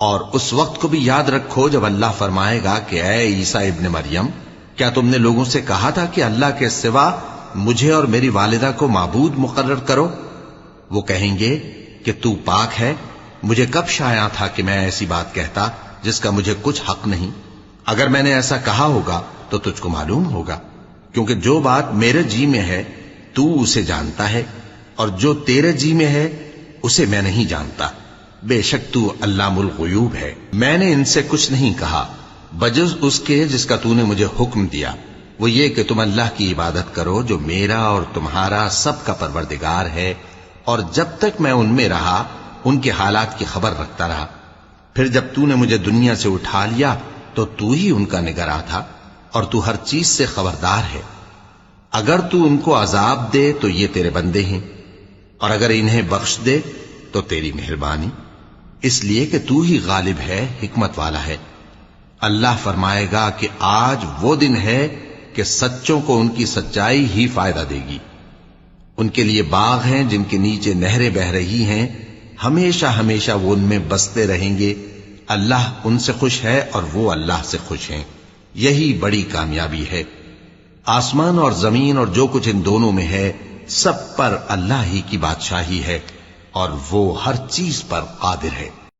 اور اس وقت کو بھی یاد رکھو جب اللہ فرمائے گا کہ اے عیسیٰ ابن مریم، کیا تم نے لوگوں سے کہا تھا کہ اللہ کے سوا مجھے اور میری والدہ کو معبود مقرر کرو؟ وہ کہیں گے کہ تو پاک ہے، مجھے کب شایع تھا کہ میں ایسی بات کہتا جس کا مجھے کچھ حق نہیں۔ اگر میں نے ایسا کہا ہوگا تو تجھ کو معلوم ہوگا، کیونکہ جو بات میرے جی میں ہے تو اسے جانتا ہے، اور جو تیرے جی میں ہے اسے میں نہیں جانتا۔ بے شک تو علام الغیوب ہے۔ میں نے ان سے کچھ نہیں کہا بجز اس کے جس کا تو نے مجھے حکم دیا، وہ یہ کہ تم اللہ کی عبادت کرو جو میرا اور تمہارا سب کا پروردگار ہے، اور جب تک میں ان میں رہا ان کے حالات کی خبر رکھتا رہا۔ پھر جب تو نے مجھے دنیا سے اٹھا لیا تو تو ہی ان کا نگراں تھا، اور تو ہر چیز سے خبردار ہے۔ اگر تو ان کو عذاب دے تو یہ تیرے بندے ہیں، اور اگر انہیں بخش دے تو تیری مہربانی، اس لیے کہ تو ہی غالب ہے، حکمت والا ہے۔ اللہ فرمائے گا کہ آج وہ دن ہے کہ سچوں کو ان کی سچائی ہی فائدہ دے گی۔ ان کے لیے باغ ہیں جن کے نیچے نہریں بہ رہی ہیں، ہمیشہ ہمیشہ وہ ان میں بستے رہیں گے۔ اللہ ان سے خوش ہے اور وہ اللہ سے خوش ہیں، یہی بڑی کامیابی ہے۔ آسمان اور زمین اور جو کچھ ان دونوں میں ہے سب پر اللہ ہی کی بادشاہی ہے، اور وہ ہر چیز پر قادر ہے۔